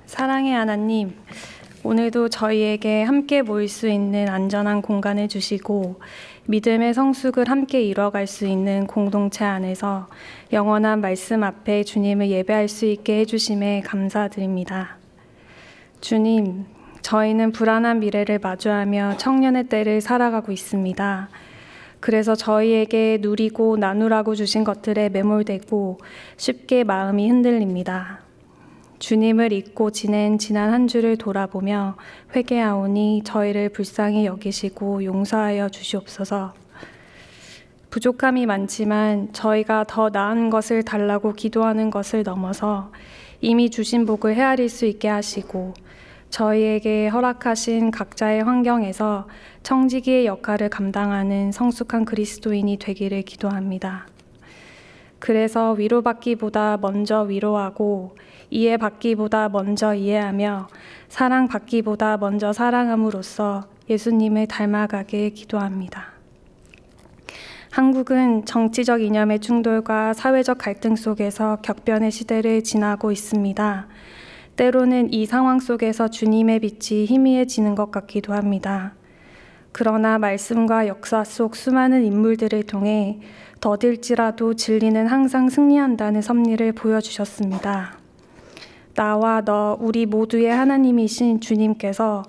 사랑의 하나님, 오늘도 저희에게 함께 모일 수 있는 안전한 공간을 주시고 믿음의 성숙을 함께 이뤄갈 수 있는 공동체 안에서 영원한 말씀 앞에 주님을 예배할 수 있게 해주심에 감사드립니다. 주님, 저희는 불안한 미래를 마주하며 청년의 때를 살아가고 있습니다. 그래서 저희에게 누리고 나누라고 주신 것들에 매몰되고 쉽게 마음이 흔들립니다. 주님을 잊고 지낸 지난 한 주를 돌아보며 회개하오니 저희를 불쌍히 여기시고 용서하여 주시옵소서. 부족함이 많지만 저희가 더 나은 것을 달라고 기도하는 것을 넘어서 이미 주신 복을 헤아릴 수 있게 하시고 저희에게 허락하신 각자의 환경에서 청지기의 역할을 감당하는 성숙한 그리스도인이 되기를 기도합니다. 그래서 위로받기보다 먼저 위로하고 이해받기보다 먼저 이해하며 사랑받기보다 먼저 사랑함으로써 예수님을 닮아가게 기도합니다. 한국은 정치적 이념의 충돌과 사회적 갈등 속에서 격변의 시대를 지나고 있습니다. 때로는 이 상황 속에서 주님의 빛이 희미해지는 것 같기도 합니다. 그러나 말씀과 역사 속 수많은 인물들을 통해 더딜지라도 진리는 항상 승리한다는 섭리를 보여주셨습니다. 나와 너, 우리 모두의 하나님이신 주님께서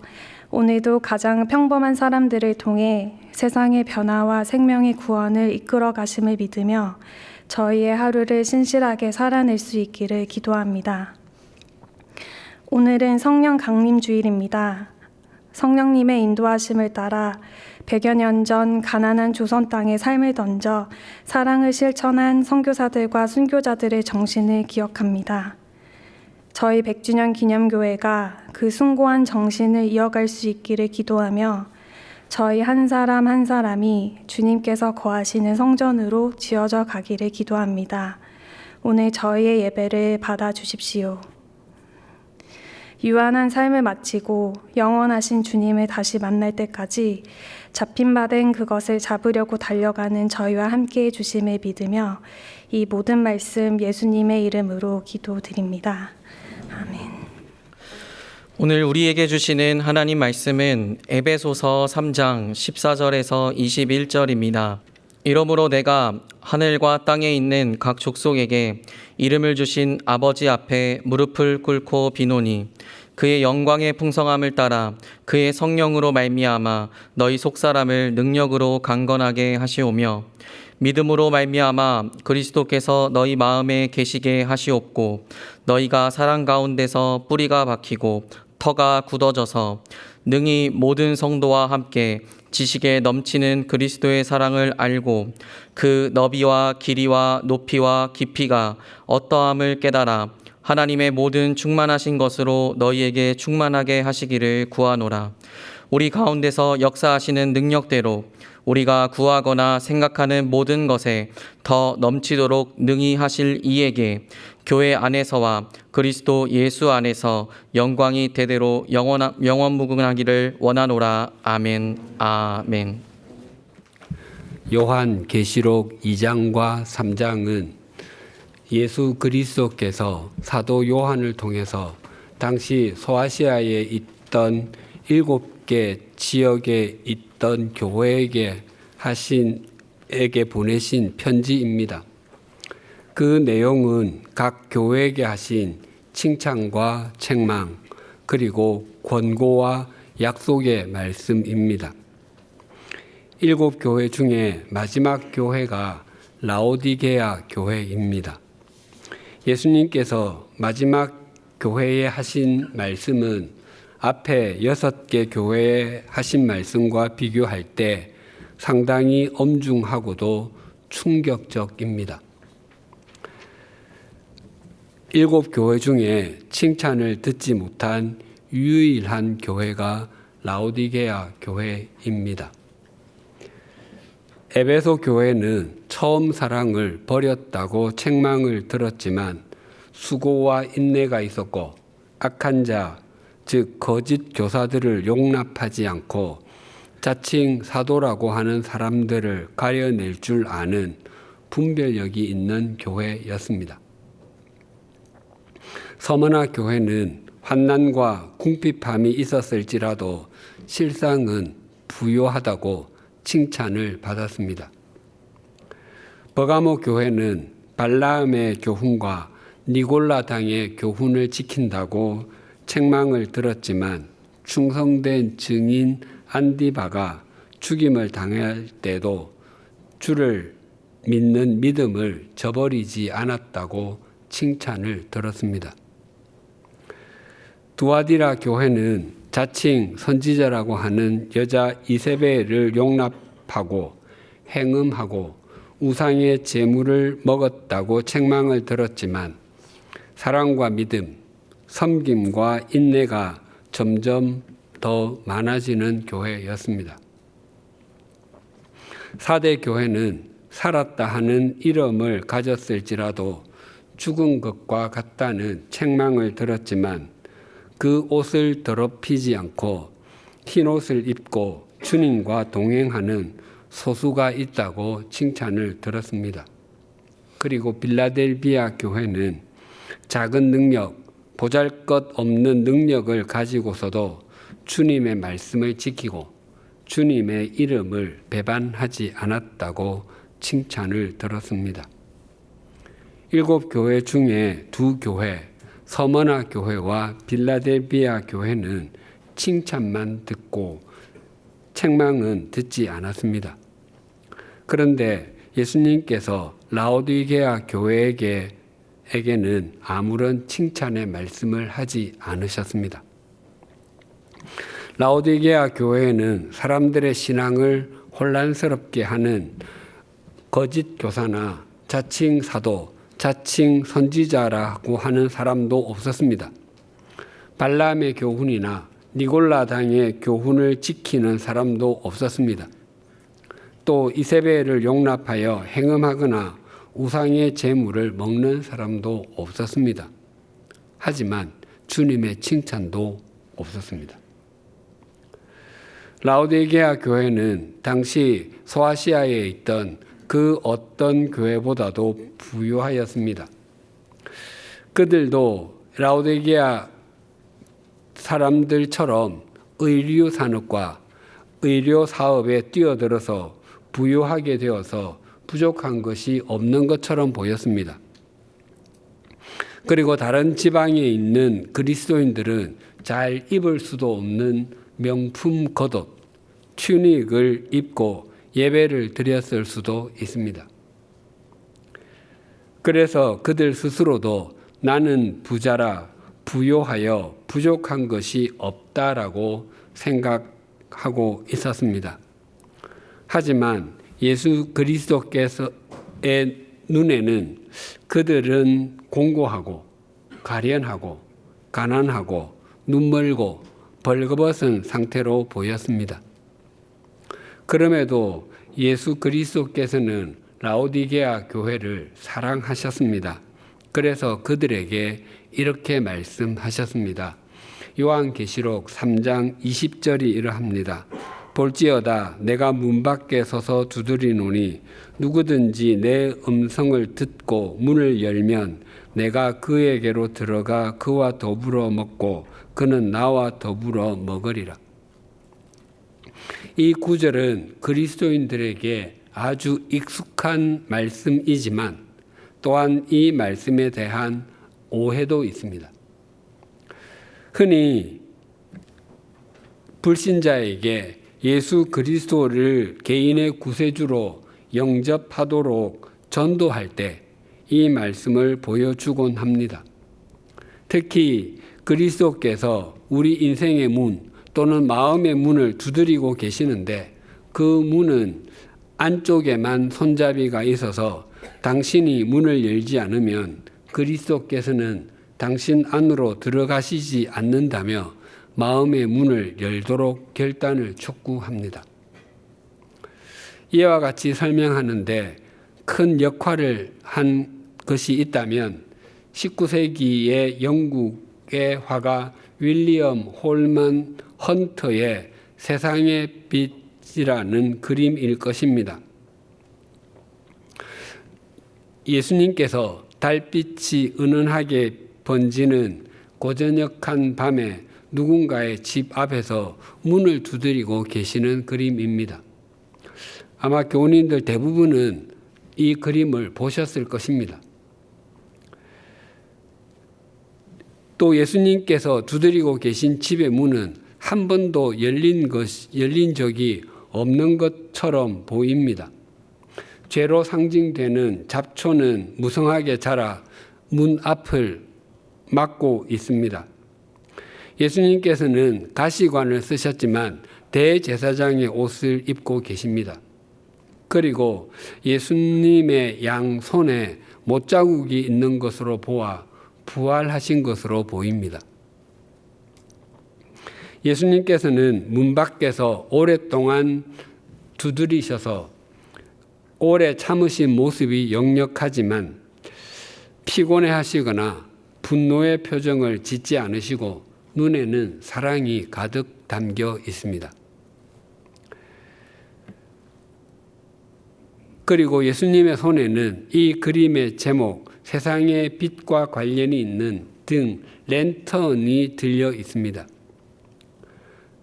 오늘도 가장 평범한 사람들을 통해 세상의 변화와 생명의 구원을 이끌어 가심을 믿으며 저희의 하루를 신실하게 살아낼 수 있기를 기도합니다. 오늘은 성령 강림 주일입니다. 성령님의 인도하심을 따라 100여 년 전 가난한 조선 땅에 삶을 던져 사랑을 실천한 선교사들과 순교자들의 정신을 기억합니다. 저희 100주년 기념교회가 그 숭고한 정신을 이어갈 수 있기를 기도하며 저희 한 사람 한 사람이 주님께서 거하시는 성전으로 지어져 가기를 기도합니다. 오늘 저희의 예배를 받아주십시오. 유한한 삶을 마치고 영원하신 주님을 다시 만날 때까지 잡힌 바 된 그것을 잡으려고 달려가는 저희와 함께 해주심을 믿으며 이 모든 말씀 예수님의 이름으로 기도드립니다. 아멘. 오늘 우리에게 주시는 하나님 말씀은 에베소서 3장 14절에서 21절입니다. 이러므로 내가 하늘과 땅에 있는 각 족속에게 이름을 주신 아버지 앞에 무릎을 꿇고 비노니 그의 영광의 풍성함을 따라 그의 성령으로 말미암아 너희 속사람을 능력으로 강건하게 하시오며 믿음으로 말미암아 그리스도께서 너희 마음에 계시게 하시옵고 너희가 사랑 가운데서 뿌리가 박히고 터가 굳어져서 능히 모든 성도와 함께 지식에 넘치는 그리스도의 사랑을 알고 그 너비와 길이와 높이와 깊이가 어떠함을 깨달아 하나님의 모든 충만하신 것으로 너희에게 충만하게 하시기를 구하노라. 우리 가운데서 역사하시는 능력대로 우리가 구하거나 생각하는 모든 것에 더 넘치도록 능히 하실 이에게 교회 안에서와 그리스도 예수 안에서 영광이 대대로 영원무궁하기를 원하노라. 아멘. 아멘. 요한계시록 2장과 3장은 예수 그리스도께서 사도 요한을 통해서 당시 소아시아에 있던 7개 지역에 있던 교회에게 보내신 편지입니다. 그 내용은 각 교회에게 하신 칭찬과 책망 그리고 권고와 약속의 말씀입니다. 7교회 중에 마지막 교회가 라오디게아 교회입니다. 예수님께서 마지막 교회에 하신 말씀은 앞에 6개 교회에 하신 말씀과 비교할 때 상당히 엄중하고도 충격적입니다. 7교회 중에 칭찬을 듣지 못한 유일한 교회가 라오디게아 교회입니다. 에베소 교회는 처음 사랑을 버렸다고 책망을 들었지만 수고와 인내가 있었고 악한 자, 즉 거짓 교사들을 용납하지 않고 자칭 사도라고 하는 사람들을 가려낼 줄 아는 분별력이 있는 교회였습니다. 서머나 교회는 환난과 궁핍함이 있었을지라도 실상은 부요하다고 칭찬을 받았습니다. 버가모 교회는 발라함의 교훈과 니골라 당의 교훈을 지킨다고 책망을 들었지만 충성된 증인 안디바가 죽임을 당할 때도 주를 믿는 믿음을 저버리지 않았다고 칭찬을 들었습니다. 두아디라 교회는 자칭 선지자라고 하는 여자 이세벨을 용납하고 행음하고 우상의 제물을 먹었다고 책망을 들었지만 사랑과 믿음, 섬김과 인내가 점점 더 많아지는 교회였습니다. 사대 교회는 살았다 하는 이름을 가졌을지라도 죽은 것과 같다는 책망을 들었지만 그 옷을 더럽히지 않고 흰 옷을 입고 주님과 동행하는 소수가 있다고 칭찬을 들었습니다. 그리고 빌라델비아 교회는 작은 능력, 보잘것없는 능력을 가지고서도 주님의 말씀을 지키고 주님의 이름을 배반하지 않았다고 칭찬을 들었습니다. 7교회 중에 2교회, 서머나 교회와 빌라델비아 교회는 칭찬만 듣고 책망은 듣지 않았습니다. 그런데 예수님께서 라오디게아 교회에게는 아무런 칭찬의 말씀을 하지 않으셨습니다. 라오디게아 교회에는 사람들의 신앙을 혼란스럽게 하는 거짓 교사나 자칭 사도, 자칭 선지자라고 하는 사람도 없었습니다. 발람의 교훈이나 니골라 당의 교훈을 지키는 사람도 없었습니다. 또 이세벨을 용납하여 행음하거나 우상의 제물을 먹는 사람도 없었습니다. 하지만 주님의 칭찬도 없었습니다. 라오디게아 교회는 당시 소아시아에 있던 그 어떤 교회보다도 부유하였습니다. 그들도 라오디게아 사람들처럼 의류 산업과 의료 사업에 뛰어들어서 부유하게 되어서 부족한 것이 없는 것처럼 보였습니다. 그리고 다른 지방에 있는 그리스도인들은 잘 입을 수도 없는 명품 겉옷, 튜닉을 입고 예배를 드렸을 수도 있습니다. 그래서 그들 스스로도 나는 부자라 부요하여 부족한 것이 없다라고 생각하고 있었습니다. 하지만 예수 그리스도께서의 눈에는 그들은 공고하고 가련하고 가난하고 눈멀고 벌거벗은 상태로 보였습니다. 그럼에도 예수 그리스도께서는 라오디게아 교회를 사랑하셨습니다. 그래서 그들에게 이렇게 말씀하셨습니다. 요한계시록 3장 20절이 이러합니다. 볼지어다 내가 문 밖에 서서 두드리노니 누구든지 내 음성을 듣고 문을 열면 내가 그에게로 들어가 그와 더불어 먹고 그는 나와 더불어 먹으리라. 이 구절은 그리스도인들에게 아주 익숙한 말씀이지만 또한 이 말씀에 대한 오해도 있습니다. 흔히 불신자에게 예수 그리스도를 개인의 구세주로 영접하도록 전도할 때 이 말씀을 보여주곤 합니다. 특히 그리스도께서 우리 인생의 문 또는 마음의 문을 두드리고 계시는데 그 문은 안쪽에만 손잡이가 있어서 당신이 문을 열지 않으면 그리스도께서는 당신 안으로 들어가시지 않는다며 마음의 문을 열도록 결단을 촉구합니다. 이와 같이 설명하는데 큰 역할을 한 것이 있다면 19세기의 영국의 화가 윌리엄 홀만 헌터의 세상의 빛이라는 그림일 것입니다. 예수님께서 달빛이 은은하게 번지는 고저녁한 밤에 누군가의 집 앞에서 문을 두드리고 계시는 그림입니다. 아마 교우님들 대부분은 이 그림을 보셨을 것입니다. 또 예수님께서 두드리고 계신 집의 문은 한 번도 열린 적이 없는 것처럼 보입니다. 죄로 상징되는 잡초는 무성하게 자라 문 앞을 막고 있습니다. 예수님께서는 가시관을 쓰셨지만 대제사장의 옷을 입고 계십니다. 그리고 예수님의 양손에 못자국이 있는 것으로 보아 부활하신 것으로 보입니다. 예수님께서는 문 밖에서 오랫동안 두드리셔서 오래 참으신 모습이 역력하지만 피곤해 하시거나 분노의 표정을 짓지 않으시고 눈에는 사랑이 가득 담겨 있습니다. 그리고 예수님의 손에는 이 그림의 제목 세상의 빛과 관련이 있는 등 랜턴이 들려 있습니다.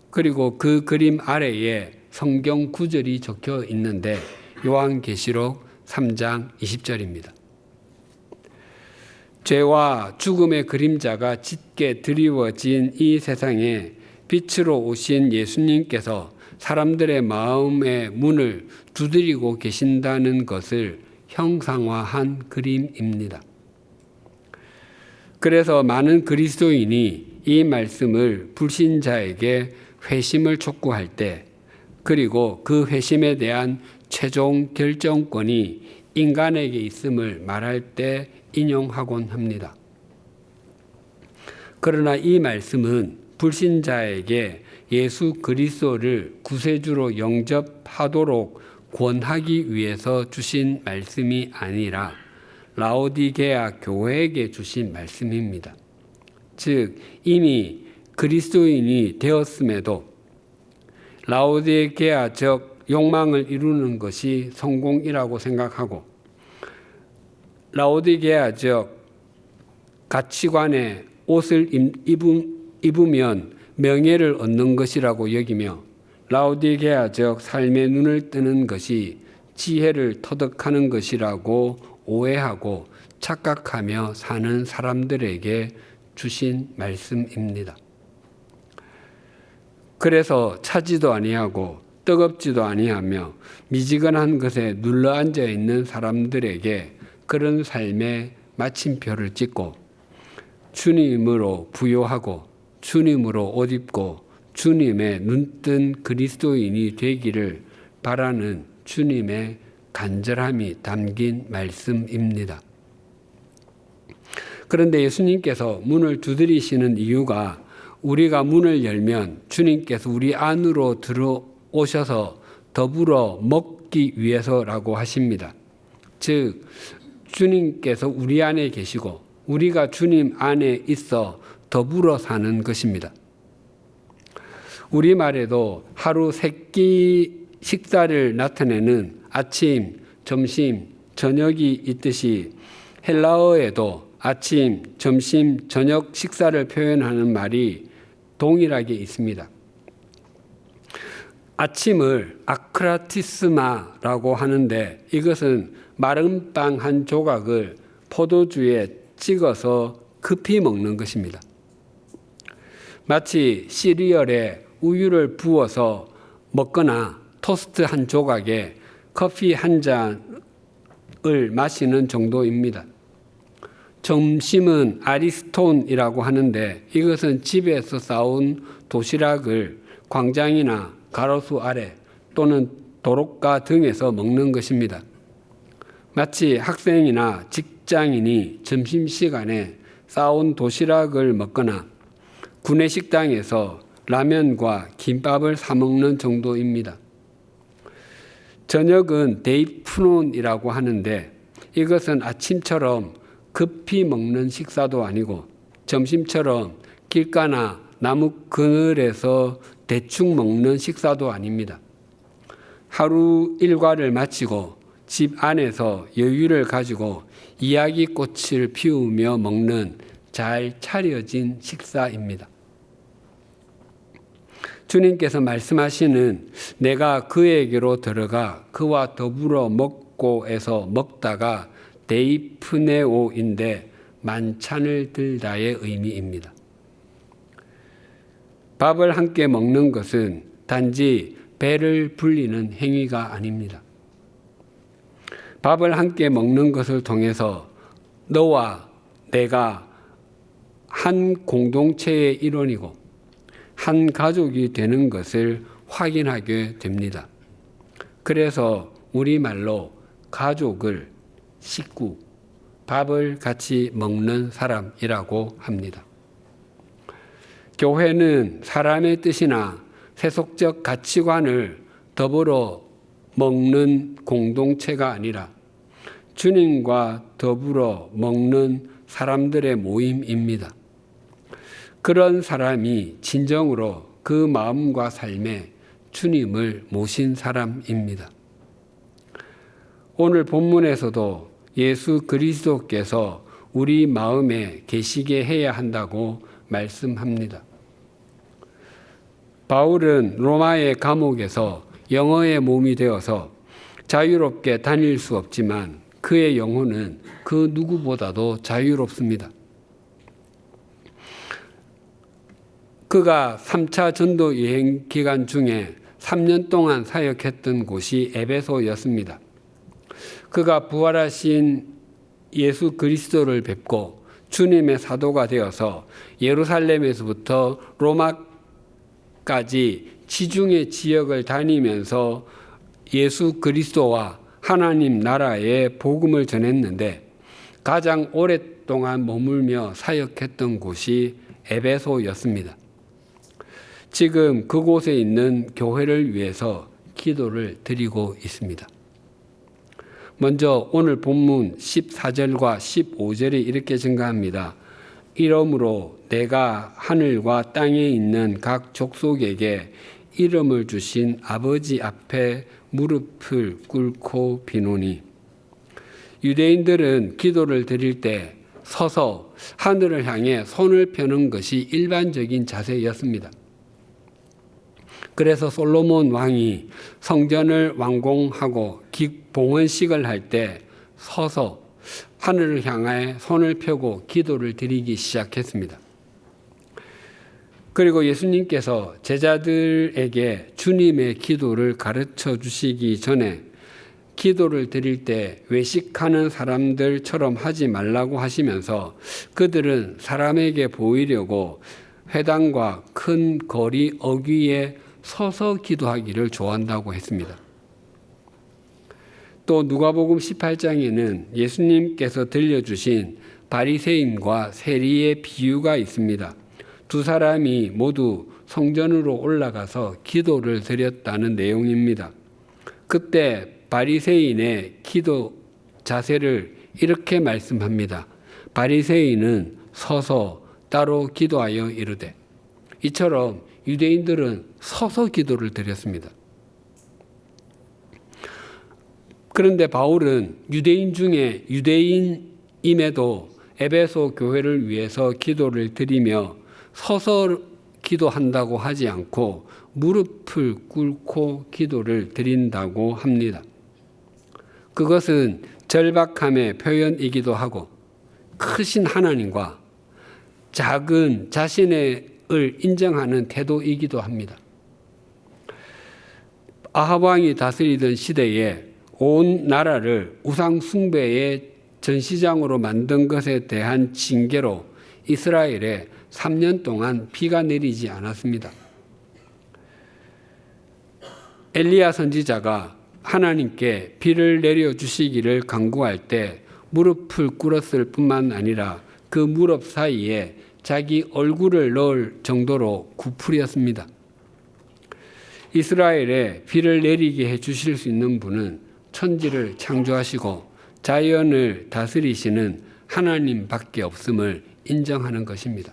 그리고 그 그림 아래에 성경 구절이 적혀 있는데 요한계시록 3장 20절입니다. 죄와 죽음의 그림자가 짙게 드리워진 이 세상에 빛으로 오신 예수님께서 사람들의 마음의 문을 두드리고 계신다는 것을 형상화한 그림입니다. 그래서 많은 그리스도인이 이 말씀을 불신자에게 회심을 촉구할 때, 그리고 그 회심에 대한 최종 결정권이 인간에게 있음을 말할 때 인용하곤 합니다. 그러나 이 말씀은 불신자에게 예수 그리스도를 구세주로 영접하도록 권하기 위해서 주신 말씀이 아니라 라오디게아 교회에게 주신 말씀입니다. 즉 이미 그리스도인이 되었음에도 라오디게아적 욕망을 이루는 것이 성공이라고 생각하고 라오디게아적 가치관의 옷을 입으면 명예를 얻는 것이라고 여기며 라오디게아적 삶의 눈을 뜨는 것이 지혜를 터득하는 것이라고 오해하고 착각하며 사는 사람들에게 주신 말씀입니다. 그래서 차지도 아니하고 뜨겁지도 아니하며 미지근한 것에 눌러앉아 있는 사람들에게 그런 삶의 마침표를 찍고 주님으로 부요하고 주님으로 옷 입고 주님의 눈뜬 그리스도인이 되기를 바라는 주님의 간절함이 담긴 말씀입니다. 그런데 예수님께서 문을 두드리시는 이유가 우리가 문을 열면 주님께서 우리 안으로 들어오셔서 더불어 먹기 위해서라고 하십니다. 즉 주님께서 우리 안에 계시고 우리가 주님 안에 있어 더불어 사는 것입니다. 우리말에도 하루 세끼 식사를 나타내는 아침, 점심, 저녁이 있듯이 헬라어에도 아침, 점심, 저녁 식사를 표현하는 말이 동일하게 있습니다. 아침을 아크라티스마라고 하는데 이것은 마른 빵 한 조각을 포도주에 찍어서 급히 먹는 것입니다. 마치 시리얼에 우유를 부어서 먹거나 토스트 한 조각에 커피 한 잔을 마시는 정도입니다. 점심은 아리스톤이라고 하는데 이것은 집에서 싸온 도시락을 광장이나 가로수 아래 또는 도로가 등에서 먹는 것입니다. 마치 학생이나 직장인이 점심시간에 싸온 도시락을 먹거나 구내식당에서 라면과 김밥을 사 먹는 정도입니다. 저녁은 데이프논이라고 하는데 이것은 아침처럼 급히 먹는 식사도 아니고 점심처럼 길가나 나무 그늘에서 대충 먹는 식사도 아닙니다. 하루 일과를 마치고 집 안에서 여유를 가지고 이야기꽃을 피우며 먹는 잘 차려진 식사입니다. 주님께서 말씀하시는 내가 그에게로 들어가 그와 더불어 먹고에서 먹다가 데이프네오인데 만찬을 들다의 의미입니다. 밥을 함께 먹는 것은 단지 배를 불리는 행위가 아닙니다. 밥을 함께 먹는 것을 통해서 너와 내가 한 공동체의 일원이고 한 가족이 되는 것을 확인하게 됩니다. 그래서 우리말로 가족을 식구, 밥을 같이 먹는 사람이라고 합니다. 교회는 사람의 뜻이나 세속적 가치관을 더불어 먹는 공동체가 아니라 주님과 더불어 먹는 사람들의 모임입니다. 그런 사람이 진정으로 그 마음과 삶에 주님을 모신 사람입니다. 오늘 본문에서도 예수 그리스도께서 우리 마음에 계시게 해야 한다고 말씀합니다. 바울은 로마의 감옥에서 영어의 몸이 되어서 자유롭게 다닐 수 없지만 그의 영혼은 그 누구보다도 자유롭습니다. 그가 3차 전도 여행 기간 중에 3년 동안 사역했던 곳이 에베소였습니다. 그가 부활하신 예수 그리스도를 뵙고 주님의 사도가 되어서 예루살렘에서부터 로마까지 지중해 지역을 다니면서 예수 그리스도와 하나님 나라의 복음을 전했는데 가장 오랫동안 머물며 사역했던 곳이 에베소였습니다. 지금 그곳에 있는 교회를 위해서 기도를 드리고 있습니다. 먼저 오늘 본문 14절과 15절이 이렇게 증가합니다. 이러므로 내가 하늘과 땅에 있는 각 족속에게 이름을 주신 아버지 앞에 무릎을 꿇고 비노니. 유대인들은 기도를 드릴 때 서서 하늘을 향해 손을 펴는 것이 일반적인 자세였습니다. 그래서 솔로몬 왕이 성전을 완공하고 봉헌식을 할 때 서서 하늘을 향해 손을 펴고 기도를 드리기 시작했습니다. 그리고 예수님께서 제자들에게 주님의 기도를 가르쳐 주시기 전에 기도를 드릴 때 외식하는 사람들처럼 하지 말라고 하시면서 그들은 사람에게 보이려고 회당과 큰 거리 어귀에 서서 기도하기를 좋아한다고 했습니다. 또 누가복음 18장에는 예수님께서 들려주신 바리새인과 세리의 비유가 있습니다. 두 사람이 모두 성전으로 올라가서 기도를 드렸다는 내용입니다. 그때 바리새인의 기도 자세를 이렇게 말씀합니다. 바리새인은 서서 따로 기도하여 이르되. 이처럼 유대인들은 서서 기도를 드렸습니다. 그런데 바울은 유대인 중에 유대인임에도 에베소 교회를 위해서 기도를 드리며 서서 기도한다고 하지 않고 무릎을 꿇고 기도를 드린다고 합니다. 그것은 절박함의 표현이기도 하고 크신 하나님과 작은 자신을 인정하는 태도이기도 합니다. 아합 왕이 다스리던 시대에 온 나라를 우상 숭배의 전시장으로 만든 것에 대한 징계로 이스라엘에 3년 동안 비가 내리지 않았습니다. 엘리야 선지자가 하나님께 비를 내려주시기를 간구할 때 무릎을 꿇었을 뿐만 아니라 그 무릎 사이에 자기 얼굴을 넣을 정도로 구풀이었습니다. 이스라엘에 비를 내리게 해주실 수 있는 분은 천지를 창조하시고 자연을 다스리시는 하나님밖에 없음을 인정하는 것입니다.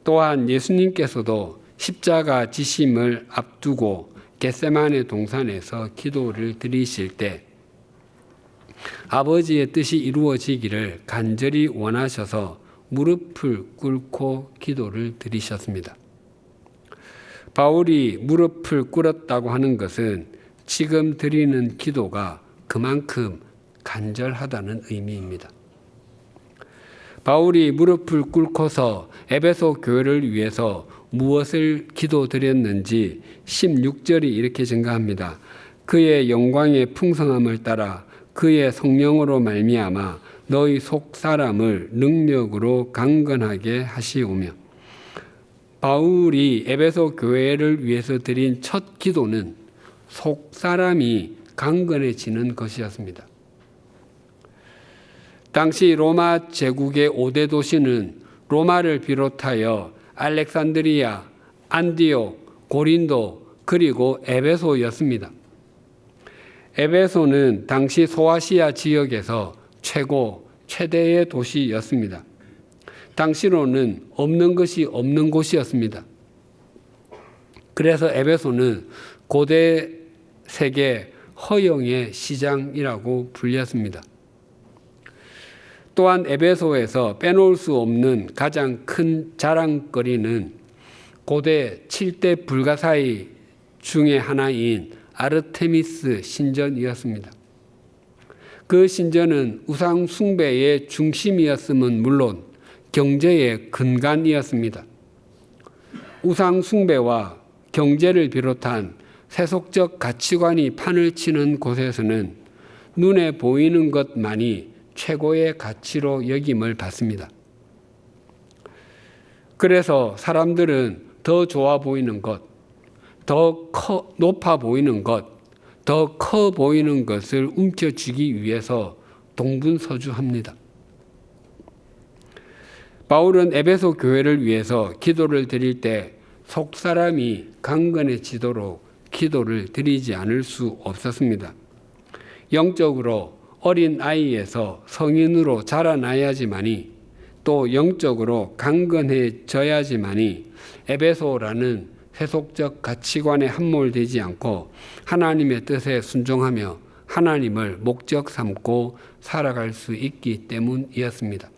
또한 예수님께서도 십자가 지심을 앞두고 겟세마네 동산에서 기도를 드리실 때 아버지의 뜻이 이루어지기를 간절히 원하셔서 무릎을 꿇고 기도를 드리셨습니다. 바울이 무릎을 꿇었다고 하는 것은 지금 드리는 기도가 그만큼 간절하다는 의미입니다. 바울이 무릎을 꿇고서 에베소 교회를 위해서 무엇을 기도드렸는지 16절이 이렇게 증가합니다. 그의 영광의 풍성함을 따라 그의 성령으로 말미암아 너희 속 사람을 능력으로 강건하게 하시오며. 바울이 에베소 교회를 위해서 드린 첫 기도는 속 사람이 강건해지는 것이었습니다. 당시 로마 제국의 5대 도시는 로마를 비롯하여 알렉산드리아, 안디옥, 고린도, 그리고 에베소였습니다. 에베소는 당시 소아시아 지역에서 최대의 도시였습니다. 당시로는 없는 것이 없는 곳이었습니다. 그래서 에베소는 고대 세계 허영의 시장이라고 불렸습니다. 또한 에베소에서 빼놓을 수 없는 가장 큰 자랑거리는 고대 7대 불가사의 중에 하나인 아르테미스 신전이었습니다. 그 신전은 우상 숭배의 중심이었음은 물론 경제의 근간이었습니다. 우상 숭배와 경제를 비롯한 세속적 가치관이 판을 치는 곳에서는 눈에 보이는 것만이 최고의 가치로 여김을 받습니다. 그래서 사람들은 더 좋아 보이는 것, 더 높아 보이는 것, 더 커 보이는 것을 움켜쥐기 위해서 동분서주합니다. 바울은 에베소 교회를 위해서 기도를 드릴 때 속 사람이 강건해지도록 기도를 드리지 않을 수 없었습니다. 영적으로 어린 아이에서 성인으로 자라나야지만이 또 영적으로 강건해져야지만이 에베소라는 세속적 가치관에 함몰되지 않고 하나님의 뜻에 순종하며 하나님을 목적 삼고 살아갈 수 있기 때문이었습니다.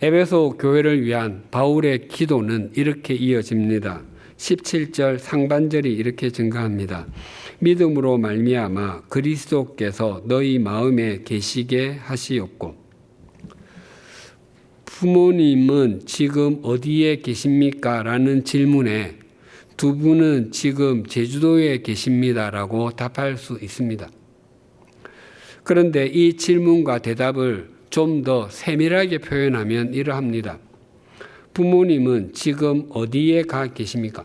에베소 교회를 위한 바울의 기도는 이렇게 이어집니다. 17절 상반절이 이렇게 증가합니다. 믿음으로 말미암아 그리스도께서 너희 마음에 계시게 하시옵고. 부모님은 지금 어디에 계십니까? 라는 질문에 두 분은 지금 제주도에 계십니다라고 답할 수 있습니다. 그런데 이 질문과 대답을 좀 더 세밀하게 표현하면 이러합니다. 부모님은 지금 어디에 가 계십니까?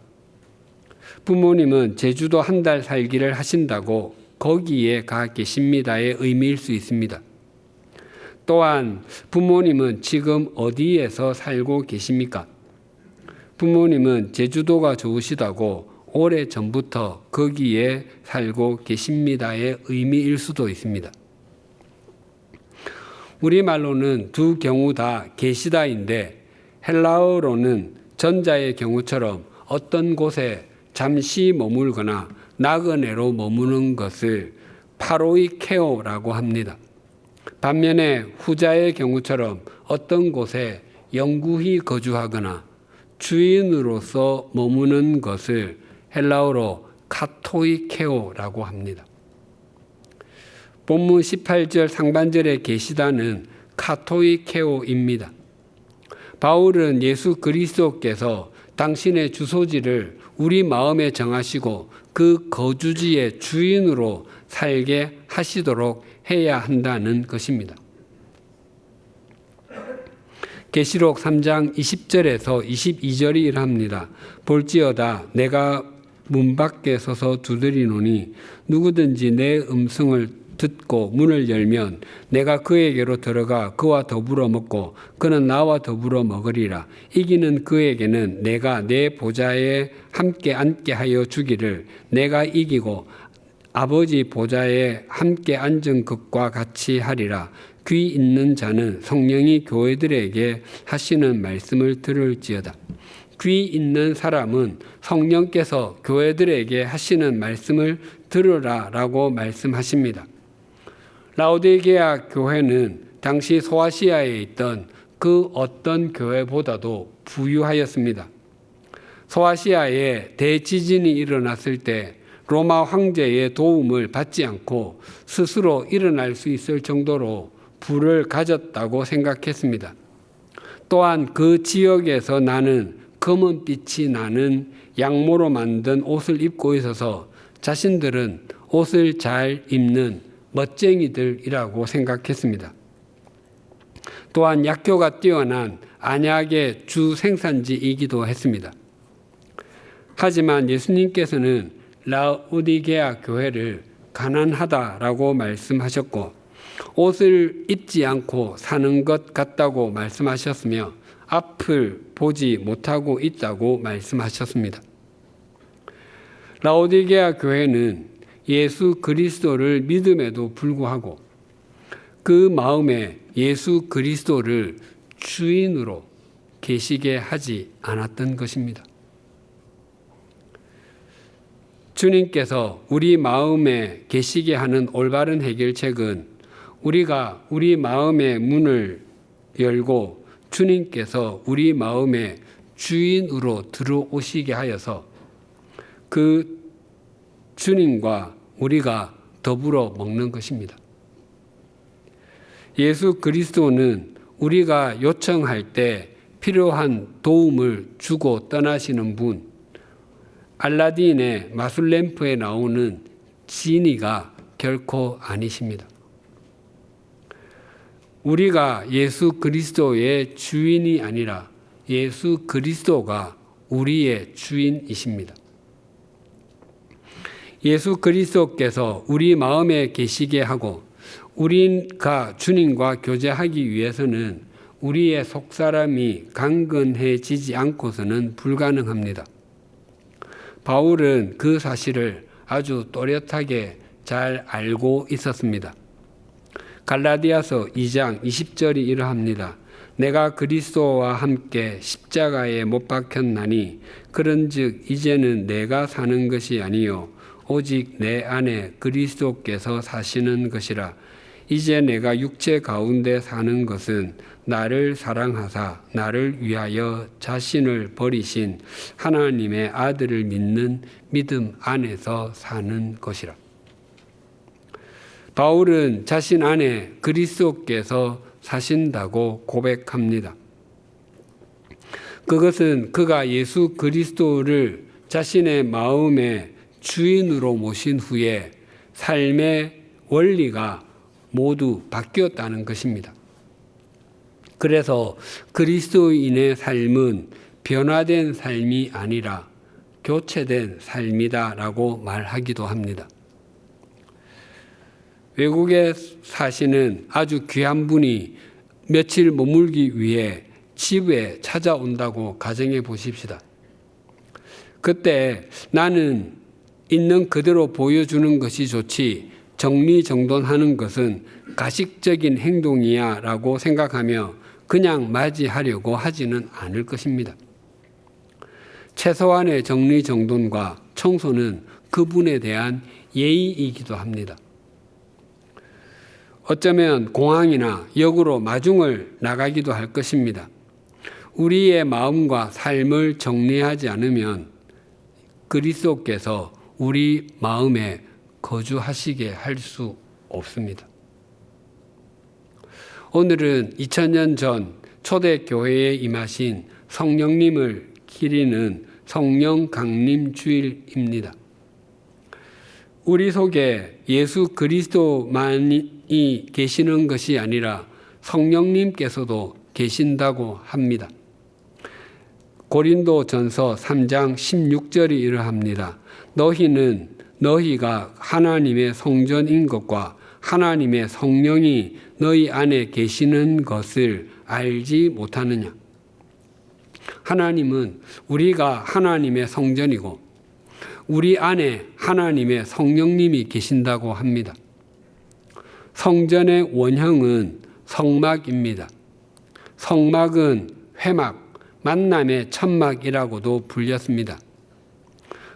부모님은 제주도 한 달 살기를 하신다고 거기에 가 계십니다의 의미일 수 있습니다. 또한 부모님은 지금 어디에서 살고 계십니까? 부모님은 제주도가 좋으시다고 오래전부터 거기에 살고 계십니다의 의미일 수도 있습니다. 우리말로는 두 경우 다 계시다인데 헬라어로는 전자의 경우처럼 어떤 곳에 잠시 머물거나 나그네로 머무는 것을 파로이케오라고 합니다. 반면에 후자의 경우처럼 어떤 곳에 영구히 거주하거나 주인으로서 머무는 것을 헬라어로 카토이케오라고 합니다. 본문 18절 상반절의 계시다는 카토이케오입니다. 바울은 예수 그리스도께서 당신의 주소지를 우리 마음에 정하시고 그 거주지의 주인으로 살게 하시도록 해야 한다는 것입니다. 계시록 3장 20절에서 22절이 이러합니다. 볼지어다 내가 문 밖에 서서 두드리노니 누구든지 내 음성을 듣고 문을 열면 내가 그에게로 들어가 그와 더불어 먹고 그는 나와 더불어 먹으리라. 이기는 그에게는 내가 내 보좌에 함께 앉게 하여 주기를 내가 이기고 아버지 보좌에 함께 앉은 것과 같이 하리라. 귀 있는 자는 성령이 교회들에게 하시는 말씀을 들을지어다. 귀 있는 사람은 성령께서 교회들에게 하시는 말씀을 들으라라고 말씀하십니다. 라오디게아 교회는 당시 소아시아에 있던 그 어떤 교회보다도 부유하였습니다. 소아시아에 대지진이 일어났을 때 로마 황제의 도움을 받지 않고 스스로 일어날 수 있을 정도로 부를 가졌다고 생각했습니다. 또한 그 지역에서 나는 검은빛이 나는 양모로 만든 옷을 입고 있어서 자신들은 옷을 잘 입는 멋쟁이들이라고 생각했습니다. 또한 약효가 뛰어난 안약의 주 생산지이기도 했습니다. 하지만 예수님께서는 라오디게아 교회를 가난하다라고 말씀하셨고 옷을 입지 않고 사는 것 같다고 말씀하셨으며 앞을 보지 못하고 있다고 말씀하셨습니다. 라오디게아 교회는 예수 그리스도를 믿음에도 불구하고 그 마음에 예수 그리스도를 주인으로 계시게 하지 않았던 것입니다. 주님께서 우리 마음에 계시게 하는 올바른 해결책은 우리가 우리 마음의 문을 열고 주님께서 우리 마음의 주인으로 들어오시게 하여서 그 주님과 우리가 더불어 먹는 것입니다. 예수 그리스도는 우리가 요청할 때 필요한 도움을 주고 떠나시는 분, 알라딘의 마술램프에 나오는 지니가 결코 아니십니다. 우리가 예수 그리스도의 주인이 아니라 예수 그리스도가 우리의 주인이십니다. 예수 그리스도께서 우리 마음에 계시게 하고 우리가 주님과 교제하기 위해서는 우리의 속사람이 강건해지지 않고서는 불가능합니다. 바울은 그 사실을 아주 또렷하게 잘 알고 있었습니다. 갈라디아서 2장 20절이 이러합니다. 내가 그리스도와 함께 십자가에 못 박혔나니 그런즉 이제는 내가 사는 것이 아니요 오직 내 안에 그리스도께서 사시는 것이라. 이제 내가 육체 가운데 사는 것은 나를 사랑하사 나를 위하여 자신을 버리신 하나님의 아들을 믿는 믿음 안에서 사는 것이라. 바울은 자신 안에 그리스도께서 사신다고 고백합니다. 그것은 그가 예수 그리스도를 자신의 마음의 주인으로 모신 후에 삶의 원리가 모두 바뀌었다는 것입니다. 그래서 그리스도인의 삶은 변화된 삶이 아니라 교체된 삶이다라고 말하기도 합니다. 외국에 사시는 아주 귀한 분이 며칠 머물기 위해 집에 찾아온다고 가정해 보십시다. 그때 나는 있는 그대로 보여주는 것이 좋지 정리정돈하는 것은 가식적인 행동이야 라고 생각하며 그냥 맞이하려고 하지는 않을 것입니다. 최소한의 정리정돈과 청소는 그분에 대한 예의이기도 합니다. 어쩌면 공항이나 역으로 마중을 나가기도 할 것입니다. 우리의 마음과 삶을 정리하지 않으면 그리스도께서 우리 마음에 거주하시게 할 수 없습니다. 오늘은 2000년 전 초대교회에 임하신 성령님을 기리는 성령 강림 주일입니다. 우리 속에 예수 그리스도만이 계시는 것이 아니라 성령님께서도 계신다고 합니다. 고린도전서 3장 16절이 이러합니다. 너희가 하나님의 성전인 것과 하나님의 성령이 너희 안에 계시는 것을 알지 못하느냐. 하나님은 우리가 하나님의 성전이고 우리 안에 하나님의 성령님이 계신다고 합니다. 성전의 원형은 성막입니다. 성막은 회막, 만남의 천막이라고도 불렸습니다.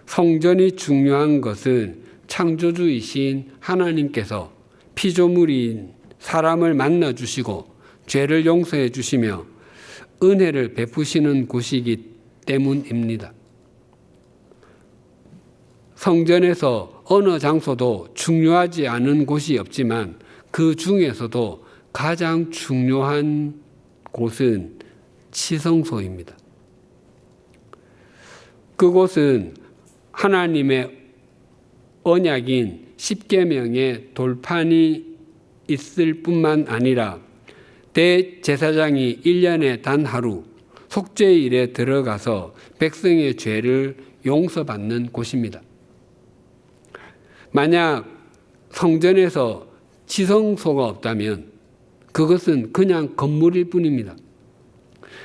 성전이 중요한 것은 창조주이신 하나님께서 피조물인 사람을 만나 주시고 죄를 용서해 주시며 은혜를 베푸시는 곳이기 때문입니다. 성전에서 어느 장소도 중요하지 않은 곳이 없지만 그 중에서도 가장 중요한 곳은 지성소입니다. 그곳은 하나님의 언약인 십계명의 돌판이 있을 뿐만 아니라 대제사장이 1년에 단 하루 속죄일에 들어가서 백성의 죄를 용서받는 곳입니다. 만약 성전에서 지성소가 없다면 그것은 그냥 건물일 뿐입니다.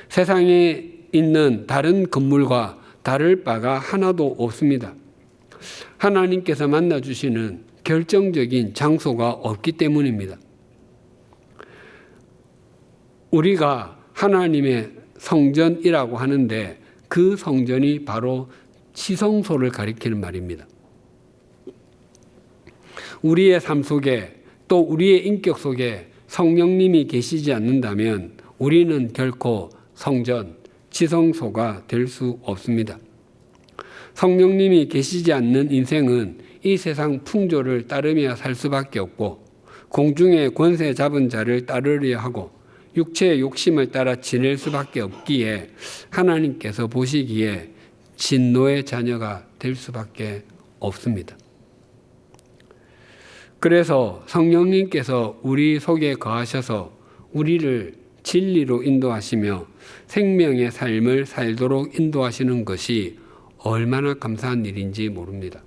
세상에 있는 다른 건물과 다를 바가 하나도 없습니다. 하나님께서 만나주시는 결정적인 장소가 없기 때문입니다. 우리가 하나님의 성전이라고 하는데 그 성전이 바로 지성소를 가리키는 말입니다. 우리의 삶 속에 또 우리의 인격 속에 성령님이 계시지 않는다면 우리는 결코 성전, 지성소가 될 수 없습니다. 성령님이 계시지 않는 인생은 이 세상 풍조를 따르며 살 수밖에 없고 공중의 권세 잡은 자를 따르려 하고 육체의 욕심을 따라 지낼 수밖에 없기에 하나님께서 보시기에 진노의 자녀가 될 수밖에 없습니다. 그래서 성령님께서 우리 속에 거하셔서 우리를 진리로 인도하시며 생명의 삶을 살도록 인도하시는 것이 얼마나 감사한 일인지 모릅니다.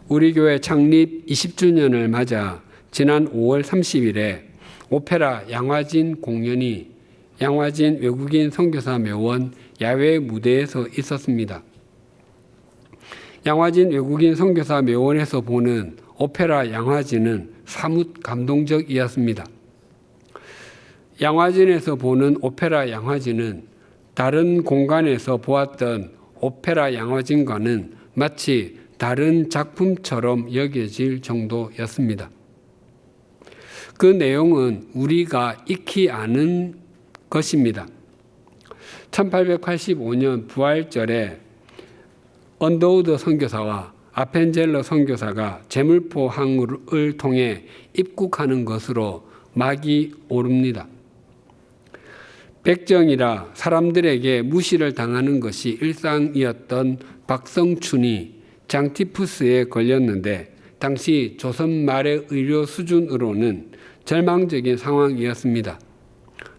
우리 교회 창립 20주년을 맞아 지난 5월 30일에 오페라 양화진 공연이 양화진 외국인 선교사 묘원 야외 무대에서 있었습니다. 양화진 외국인 선교사 묘원에서 보는 오페라 양화진은 사뭇 감동적이었습니다. 양화진에서 보는 오페라 양화진은 다른 공간에서 보았던 오페라 양화진과는 마치 다른 작품처럼 여겨질 정도였습니다. 그 내용은 우리가 익히 아는 것입니다. 1885년 부활절에 언더우드 선교사와 아펜젤러 선교사가 제물포 항을 통해 입국하는 것으로 막이 오릅니다. 백정이라 사람들에게 무시를 당하는 것이 일상이었던 박성춘이 장티푸스에 걸렸는데 당시 조선 말의 의료 수준으로는 절망적인 상황이었습니다.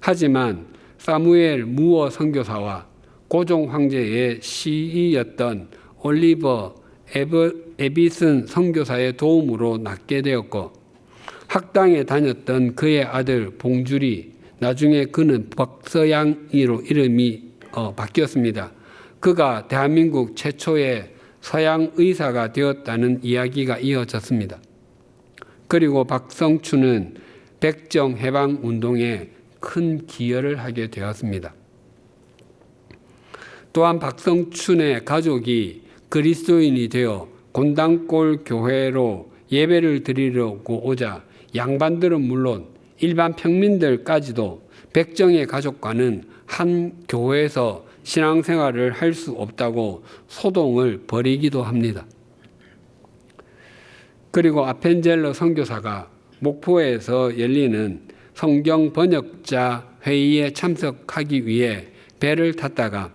하지만 사무엘 무어 선교사와 고종 황제의 시이였던 올리버 에비슨 선교사의 도움으로 낫게 되었고 학당에 다녔던 그의 아들 봉줄이 나중에 그는 박서양이로 이름이 바뀌었습니다. 그가 대한민국 최초의 서양 의사가 되었다는 이야기가 이어졌습니다. 그리고 박성춘은 백정 해방 운동에 큰 기여를 하게 되었습니다. 또한 박성춘의 가족이 그리스도인이 되어 곤당골 교회로 예배를 드리려고 오자 양반들은 물론 일반 평민들까지도 백정의 가족과는 한 교회에서 신앙생활을 할 수 없다고 소동을 벌이기도 합니다. 그리고 아펜젤러 선교사가 목포에서 열리는 성경 번역자 회의에 참석하기 위해 배를 탔다가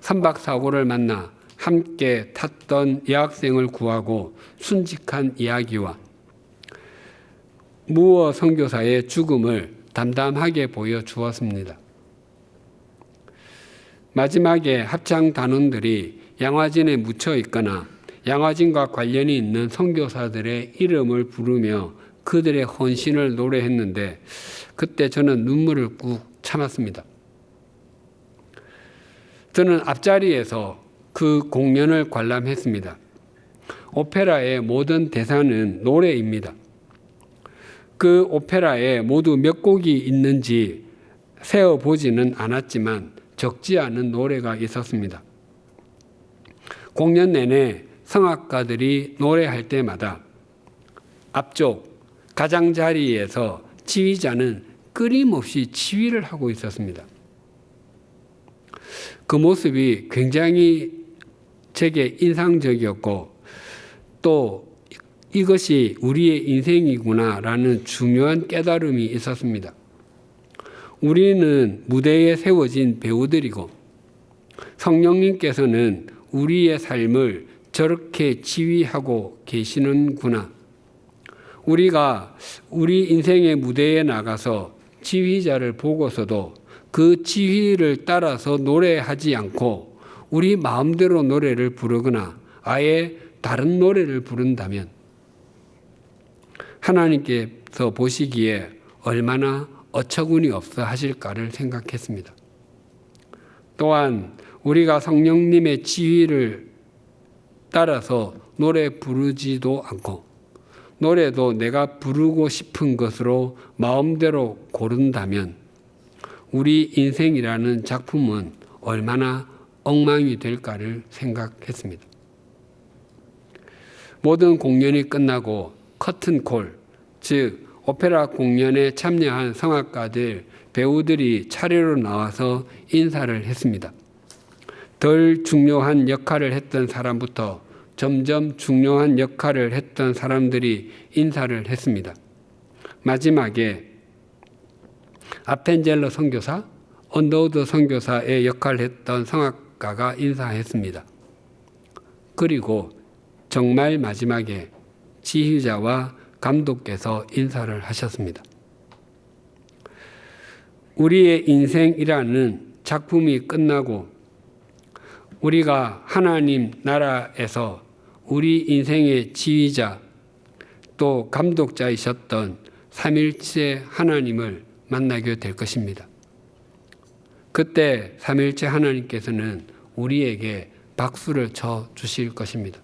선박사고를 만나 함께 탔던 여학생을 구하고 순직한 이야기와 무어 선교사의 죽음을 담담하게 보여주었습니다. 마지막에 합창 단원들이 양화진에 묻혀 있거나 양화진과 관련이 있는 선교사들의 이름을 부르며 그들의 헌신을 노래했는데 그때 저는 눈물을 꾹 참았습니다. 저는 앞자리에서 그 공연을 관람했습니다. 오페라의 모든 대사는 노래입니다. 그 오페라에 모두 몇 곡이 있는지 세어보지는 않았지만 적지 않은 노래가 있었습니다. 공연 내내 성악가들이 노래할 때마다 앞쪽 가장자리에서 지휘자는 끊임없이 지휘를 하고 있었습니다. 그 모습이 굉장히 제게 인상적이었고 또 이것이 우리의 인생이구나라는 중요한 깨달음이 있었습니다. 우리는 무대에 세워진 배우들이고 성령님께서는 우리의 삶을 저렇게 지휘하고 계시는구나. 우리가 우리 인생의 무대에 나가서 지휘자를 보고서도 그 지휘를 따라서 노래하지 않고 우리 마음대로 노래를 부르거나 아예 다른 노래를 부른다면 하나님께서 보시기에 얼마나 어처구니 없어 하실까를 생각했습니다. 또한 우리가 성령님의 지휘를 따라서 노래 부르지도 않고 노래도 내가 부르고 싶은 것으로 마음대로 고른다면 우리 인생이라는 작품은 얼마나 엉망이 될까를 생각했습니다. 모든 공연이 끝나고 커튼콜, 즉 오페라 공연에 참여한 성악가들, 배우들이 차례로 나와서 인사를 했습니다. 덜 중요한 역할을 했던 사람부터 점점 중요한 역할을 했던 사람들이 인사를 했습니다. 마지막에 아펜젤러 선교사, 언더우드 선교사의 역할을 했던 성악가가 인사했습니다. 그리고 정말 마지막에 지휘자와 감독께서 인사를 하셨습니다. 우리의 인생이라는 작품이 끝나고 우리가 하나님 나라에서 우리 인생의 지휘자 또 감독자이셨던 삼일체 하나님을 만나게 될 것입니다. 그때 삼일체 하나님께서는 우리에게 박수를 쳐 주실 것입니다.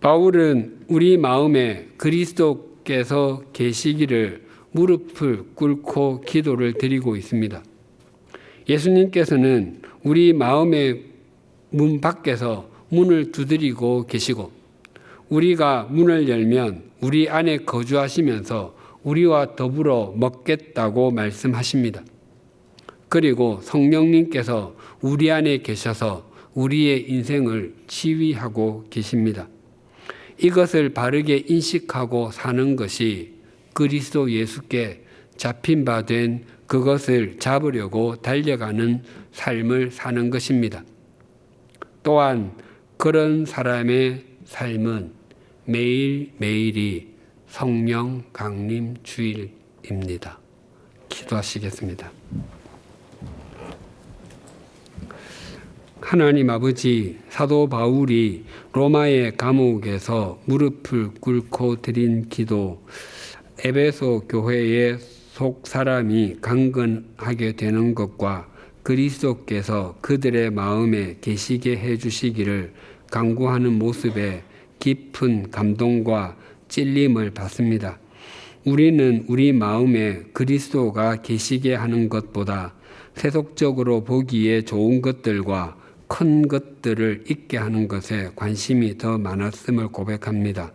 바울은 우리 마음에 그리스도께서 계시기를 무릎을 꿇고 기도를 드리고 있습니다. 예수님께서는 우리 마음의 문 밖에서 문을 두드리고 계시고 우리가 문을 열면 우리 안에 거주하시면서 우리와 더불어 먹겠다고 말씀하십니다. 그리고 성령님께서 우리 안에 계셔서 우리의 인생을 지휘하고 계십니다. 이것을 바르게 인식하고 사는 것이 그리스도 예수께 잡힌 바 된 그것을 잡으려고 달려가는 삶을 사는 것입니다. 또한 그런 사람의 삶은 매일매일이 성령 강림 주일입니다. 기도하시겠습니다. 하나님 아버지, 사도 바울이 로마의 감옥에서 무릎을 꿇고 드린 기도, 에베소 교회의 속 사람이 강건하게 되는 것과 그리스도께서 그들의 마음에 계시게 해주시기를 간구하는 모습에 깊은 감동과 찔림을 받습니다. 우리는 우리 마음에 그리스도가 계시게 하는 것보다 세속적으로 보기에 좋은 것들과 큰 것들을 잊게 하는 것에 관심이 더 많았음을 고백합니다.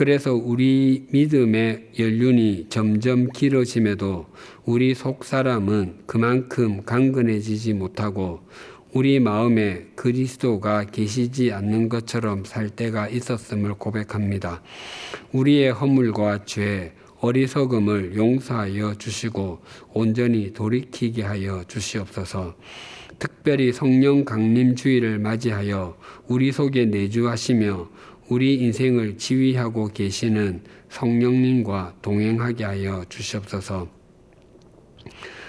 그래서 우리 믿음의 연륜이 점점 길어짐에도 우리 속 사람은 그만큼 강건해지지 못하고 우리 마음에 그리스도가 계시지 않는 것처럼 살 때가 있었음을 고백합니다. 우리의 허물과 죄, 어리석음을 용서하여 주시고 온전히 돌이키게 하여 주시옵소서. 특별히 성령 강림 주일을 맞이하여 우리 속에 내주하시며 우리 인생을 지휘하고 계시는 성령님과 동행하게 하여 주시옵소서.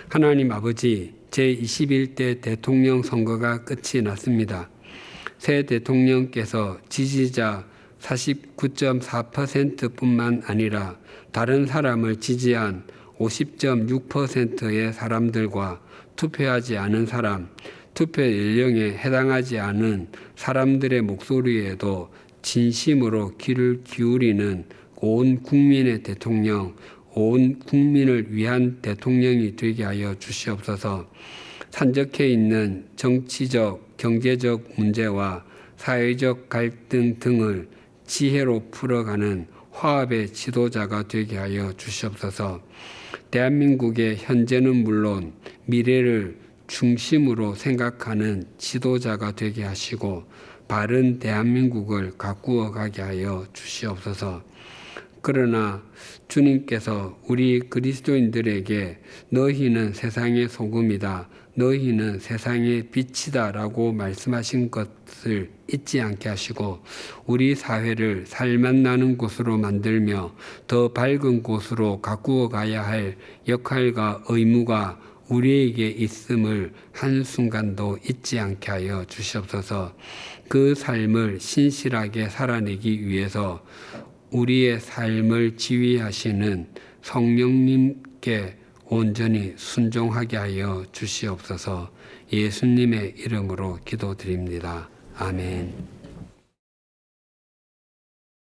하나님 아버지, 제21대 대통령 선거가 끝이 났습니다. 새 대통령께서 지지자 49.4%뿐만 아니라 다른 사람을 지지한 50.6%의 사람들과 투표하지 않은 사람, 투표 연령에 해당하지 않은 사람들의 목소리에도 진심으로 귀를 기울이는 온 국민의 대통령, 온 국민을 위한 대통령이 되게 하여 주시옵소서. 산적해 있는 정치적, 경제적 문제와 사회적 갈등 등을 지혜로 풀어가는 화합의 지도자가 되게 하여 주시옵소서. 대한민국의 현재는 물론 미래를 중심으로 생각하는 지도자가 되게 하시고 바른 대한민국을 가꾸어 가게 하여 주시옵소서. 그러나 주님께서 우리 그리스도인들에게 너희는 세상의 소금이다, 너희는 세상의 빛이다 라고 말씀하신 것을 잊지 않게 하시고 우리 사회를 살맛 나는 곳으로 만들며 더 밝은 곳으로 가꾸어 가야 할 역할과 의무가 우리에게 있음을 한순간도 잊지 않게 하여 주시옵소서. 그 삶을 신실하게 살아내기 위해서 우리의 삶을 지휘하시는 성령님께 온전히 순종하게 하여 주시옵소서. 예수님의 이름으로 기도드립니다. 아멘.